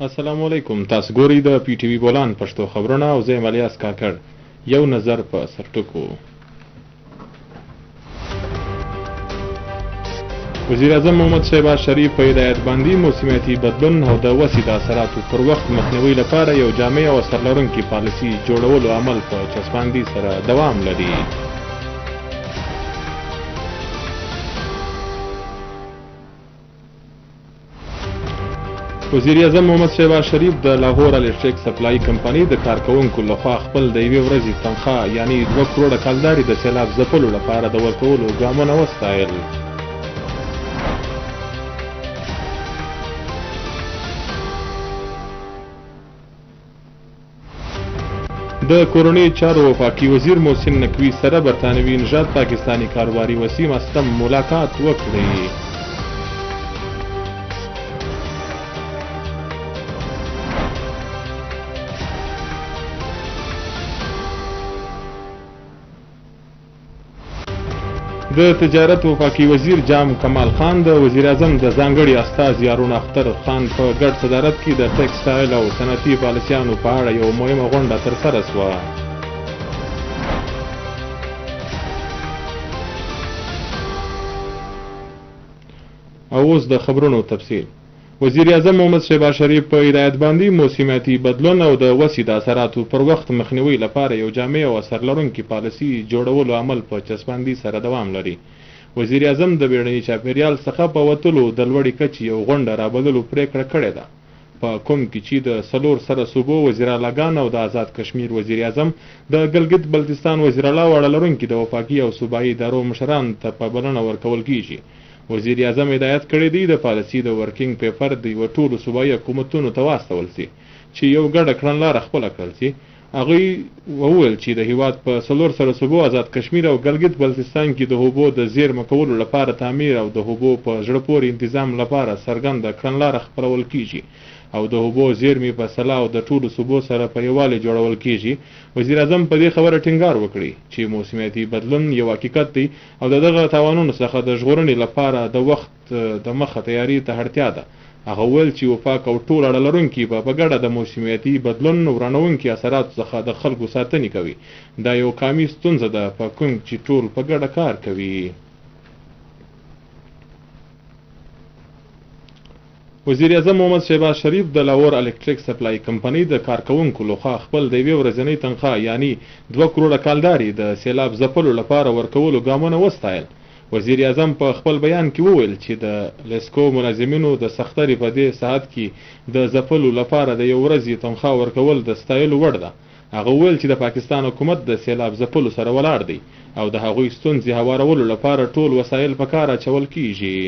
السلام علیکم. تاسو ګورئ د پی ټی وی بولان پښتو خبرونه او زه یم الیاس کاکړ. یو نظر په سرټکو. وزیر اعظم محمد شهباز شریف په هدایت باندې موسمیاتي بدلون او د وسیع د اثراتو پر وخت مخنیوي لپاره یو جامع او اثر لرونکي پالیسي جوړولو عمل په چسپاندي سره دوام لري. وزیر اعظم محمد شهباز شریف د لاهور الکتریک سپلای کمپنۍ د کارکوونکو لخوا خپل د یوې ورځې تنخواه یعنی 2 کروړه کلداري د سیلاب ځپلو لپاره د ورکولو ګامونه وستایل. د کورنۍ چارو وفاقي وزیر محسن نقوي سره برطانوي نژاد پاکستاني کاروباري وسیم اسلم ملاقات وکړي. د تجارت وفاقي وزیر جام کمال خان د وزیر اعظم د ځانګړي استازي هارون اختر خان په ګډ صدارت کې د ټیکسټایل او صنعتي پالیسیانو په اړه یو مهمه غونډه ترسره شوه. او اوس د خبرونو تفصیل. وزیر اعظم محمد شهباز شریف په هدایت باندې موسمیاتي بدلون او د وسیع د اثراتو پر وخت مخنیوي لپاره یو جامع او اثر لرونکي پالیسي جوړولو عمل په چسپاندي سره دوام لري. وزیر اعظم د بیړني چاپیریال څخه په وتلو د لوړې کچې یو غونډه رابللو پریکړه کړې ده، په کوم کې چې د 4 سره صوبو وزیراعلیګان او د آزاد کشمیر وزیر اعظم د ګلګت بلتستان وزیر اعلی واړه لرونکي د وفاقي او صوبایي ادارو مشرانو ته په بلنه ورکول کیږي. وزیر اعظم هدایت کړی دی د پالیسي د ورکینګ پیپر د یو ټولو صوبایي حکومتونو ته واستول سي چې یو ګډه کړنلاره خپله کړل سي. هغوی وویل چې د هیواد په 4 سره صوبو آزاد کشمیر او ګلګت بلتستان کې د اوبو د زیرمه کولو لپاره تعمیر او د اوبو په زړه پورې تنظیم لپاره څرګنده کړنلاره خپرول کیږي او د اوبو زیرمې په سلا او د ټولو صوبو سره په یووالي جوړول کیږي. وزیر اعظم په دې خبره ټینګار وکړي چې موسمیاتي بدلون یو حقیقت دی او دغه تاوانونو څخه د ژغورنې لپاره د وخت د مخه تیاری ته اړتیا ده. هغه ویل چې وفاق او ټول اړه لرونکي په ګډه د موسمیاتي بدلون ورانوونکي اثراتو څخه د خلکو ساتنې کوي. دا یو قامي ستونزه ده په کوم چې ټول په ګډه کار کوي. وزیر اعظم محمد شهباز شریف د لاهور الکتریک سپلای کمپنۍ د کارکوونکو لخوا خپل د یوې ورځنۍ تنخواه یعنی 2 کروړه کلداري د سیلاب ځپلو لپاره ورکولو ګامونه وستایل. وزیر اعظم په خپل بیان کې وویل چې د لیسکو منظمینو د سختري په دې ساعت کې د ځپلو لپاره د یو ورځې تنخواه ورکول د ستایلو وړ ده. هغه ویل چې د پاکستان حکومت د سیلاب ځپلو سره ولاړ دی او د هغوی ستونزې هوارولو لپاره ټول وسایل په کار اچول کیږي.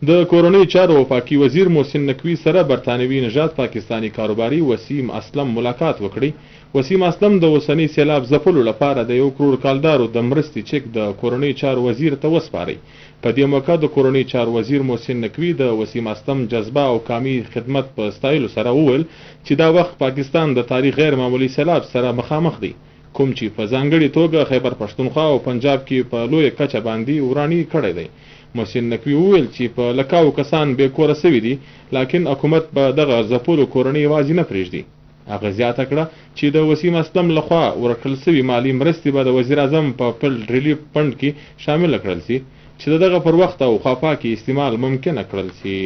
د کورنۍ چارو وفاقي وزیر محسن نقوي سره برطانوي نژاد پاکستاني کاروباري وسیم اسلم ملاقات وکړي. وسیم اسلم د اوسني سیلاب ځپلو لپاره د 1 کروړ کلدارو د مرستې چک د کورنۍ چارو وزیر ته وسپاري. په دې موقع د کورنۍ چارو وزیر محسن نقوي د وسیم اسلم جذبه او کامي خدمت په ستایلو سره وویل چې دا وخت پاکستان د تاریخ غیر معمولی سیلاب سره مخامخ دی، کوم چې په ځانګړي توګه خیبر پښتونخوا او پنجاب کې په لویه کچه باندې ورانی کړی دی. محسن نقوي وویل چې په لکاو کسان بې کوره سوي دي، لکن حکومت به دغه ځپلو کورنۍ یوازې نه پرېږدي. هغه زیاته کړه چې د وسیم اسلم لخوا ورکړل سوي مالي مرستې به د وزیر اعظم په فلډ ریلیف فنډ کې شامل کړل سي چې دغه پر وخت او خواپاکي استعمال ممکنه کړل سي.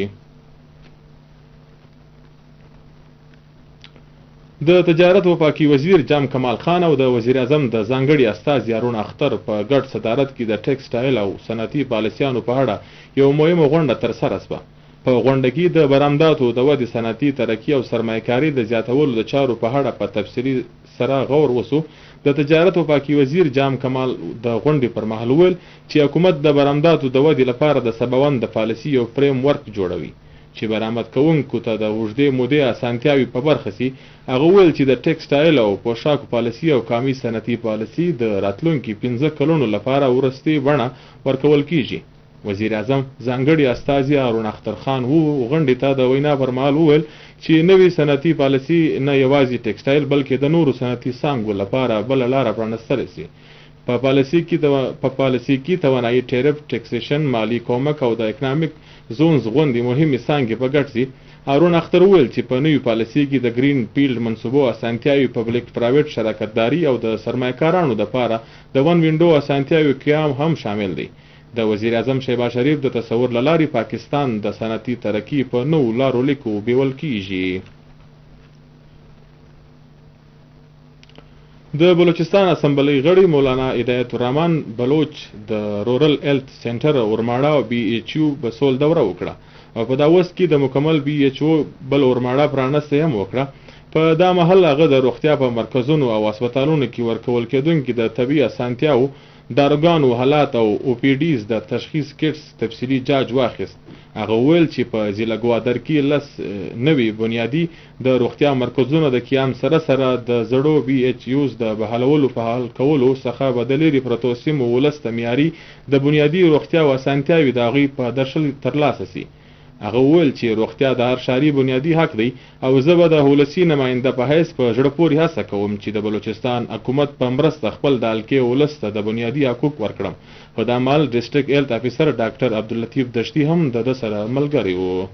د تجارت وفاقي وزیر جام کمال خان او د وزیر اعظم د ځانګړي استازي هارون اختر په ګډ صدارت کې د ټیکسټایل او صنعتي پالیسیانو په اړه یو مهمه غونډه ترسره شوه. په غونډه کې د برآمداتو د ودې صنعتي ترقي او سرمایه‌کاري د زیاتولو د چارو په اړه په تفصیلي سره غور وسو. د تجارت وفاقي وزیر جام کمال د غونډې پر مهال وویل چې حکومت د برآمداتو د ودې لپاره د سباوند د پالیسي یو فریم ورک جوړوي چې برآمد کوونکو ته د اوږدې مودې اسانتیاوي په برخه سي. هغه ویل چې د ټیکسټایل او پوشاکو پالیسي او کامي صنعتي پالیسي د راتلونکي 15 کلونو لپاره ورستي بڼه ورکول کیږي. وزیر اعظم ځانګړي استازي هارون اختر خان غونډې ته د وینا پر مهال وویل چې نوې صنعتي پالیسي نه یوازې ټیکسټایل بلکې د نورو صنعتي څانګو لپاره بله لاره پرانستلی سي په پالیسي کې توانایي ټیرف ټیکسیشن مالی کومک او د اکنامیک زونز غوندې مهمې څانګې په ګډ سي. هارون اختر وویل چې په نوي پالیسي کې د ګرین فیلډ منصوبو اسانتیاوي پبلک پرایویټ شراکتداري او د سرمایه‌کارانو دپاره د ون وینډو اسانتیاوي قیام هم شامل دی. د وزیر اعظم شهباز شریف د تصور له لارې پاکستان د صنعتي ترقي په نوو لارو لیکو بیول کیږي. د بلوچستان اسمبلی غړي مولانا هدایت الرحمن بلوچ د رورل هیلث سنټر اورماړه BHU بسول دوره وکړه او په داوس کې د مکمل BHO بل اورماړه پرانسته هم وکړه. په دا محل هغه د روغتیا په مرکزونو او هسپتالونو کې ورکول کېدونکي د طبي اسانتیاو داروګانو حالات او OPDs د تشخیص کټس تفصیلي جاج واخیست. هغه وویل چې په ضلع ګوادر کې 10 نوي بنیادي د روغتیا مرکزونو د قیام سره سره د زړو BHUs د بحالولو په حال کولو څخه به د لرې پرتو سیمو ولس ته معیاري د بنیادي روغتیا او اسانتیاوي د هغوی په درشل ترلاسه سي. هغه وویل چې روغتیا د هر ښاري بنیادي حق دی او زه به د ولسي نماینده په حیث په زړه پورې هڅه کوم چې د بلوچستان حکومت په مرسته خپل د حلقې ولس ته د بنیادي حقوق ورکړم. په دا مهال ډسټرکټ هیلث افیسر ډاکټر عبداللطیف دشتي هم د ده سره ملګری و.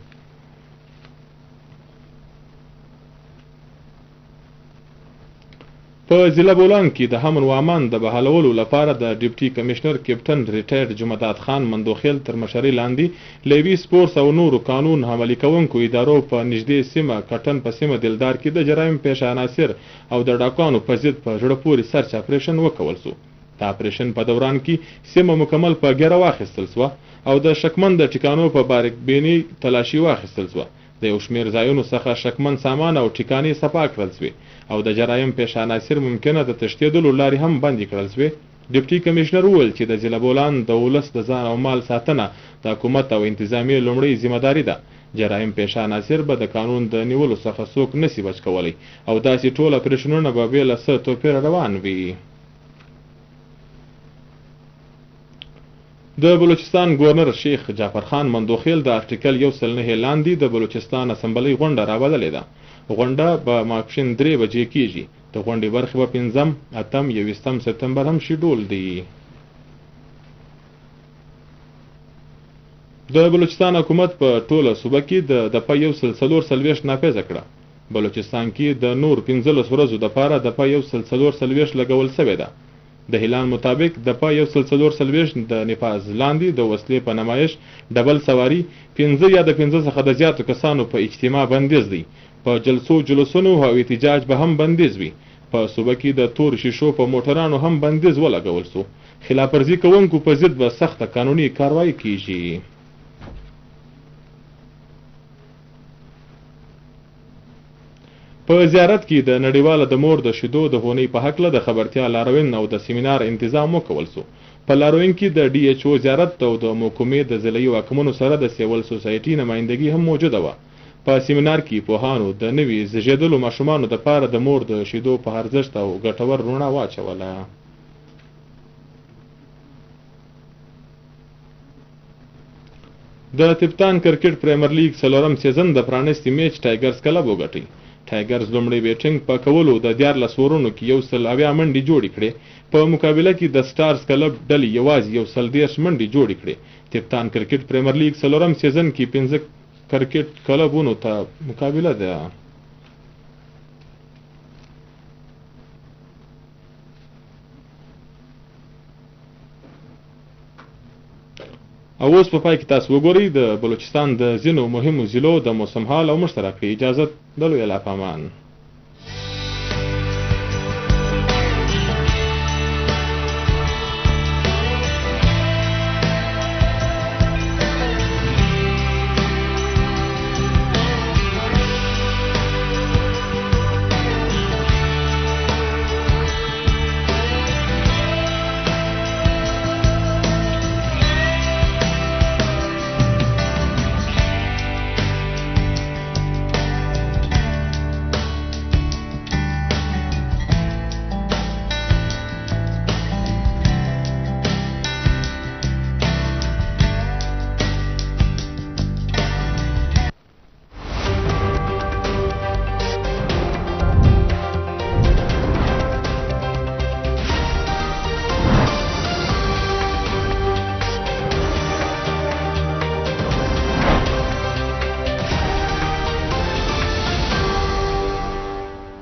په ضلع بولان کې د امن و امان د بحالولو لپاره د ډیپټي کمشنر کیپټن ریټایرډ جمعداد خان مندوخیل تر مشرۍ لاندې لیوي سپورس او نورو قانون عملي کوونکو ادارو په نږدې سیمه کټن په سیمه دلدار کې د جرایم پیشه عناصر او د ډاکوانو په ضد په زړه پورې سرچ اپریشن وکول سو. د اپریشن په دوران کې سیمه مکمل په ګیره واخیستل سوه او د شکمن د ټیکانو په باریکبیني تلاشي واخیستل سوه. د یو شمېر ځایونو څخه شکمن سامان او ټیکانې صفا کړل سوې او د جرایم پیشه عناصر ممکنه د تښتېدلو لارې هم بندې کړل سوې. ډیپټي کمشنر وویل چې د ضلع بولان د ولس د ځان او مال ساتنه د حکومت او انتظامیې لومړۍ ذمهداري ده. جرایم پیشه عناصر به د قانون د نیولو څخه څوک نسي بچ کولی او داسې ټول اپریشنونه به بې له څه توپیره روان وي. د بلوچستان گورنر شیخ جعفر خان مندوخیل د آرټیکل 109 لاندې د بلوچستان اسمبلی غونډه رابللې ده. غونډه به ماپښین 3 بجې کیږي. د غونډې برخې به 5 8 21 سپتمبر هم شیډول دي. د بلوچستان حکومت په ټوله صوبه کې د دپه 144 نافذه کړه. بلوچستان کې د نور 15 ورځو دپاره دپه 144 لګول سوې ده. د اعلان مطابق دپه 144 د نفاذ لاندې د وسلې په نمایش، ډبل سواري، 15 یا د 15 څخه د زیاتو کسانو په اجتماع بندیز دی. په جلسو جلوسونو او احتجاج به هم بندیز وي. په صوبه کې د تور شیشو په موټرانو هم بندیز ولګول سو. خلاف ورزي کوونکو په ضد به سخته قانوني کاروایی کیږي. په زیارت کې د نړیواله د مور د شیدو د هونۍ په هکله د خبرتیا لاروین او د سیمینار انتظام وکول سو. په لاروین کې د DHO زیارت او د محکمې د ضلعي واکمنو سره د سیول سوسایټي نمایندګي هم موجوده وه. په سیمینار کې پوهانو د نوي زیږېدلو ماشومانو دپاره د مور د شیدو په ارزښت او ګټور رڼا واچوله. د تپتان کرکټ پریمیر لیګ 4م سیزن د پرانیستي میچ ټایګرز کلب وګټي. ټایګرز لومړی بیټینګ په کولو د 14 اورونو کې 170 منډې جوړې کړې. په مقابله کې د سټارز کلب ډلې یوازې 130 منډې جوړې کړې. تپتان کرکټ پریمیر لیګ 4م سیزن کې 15 کرکټ کلبونو ته مقابله ده. او اوس په پای کې تاسو وګورئ د بلوچستان د ځینو مهمو ضلعو د موسم حال او مشترک اجازه د لوی الله په امان.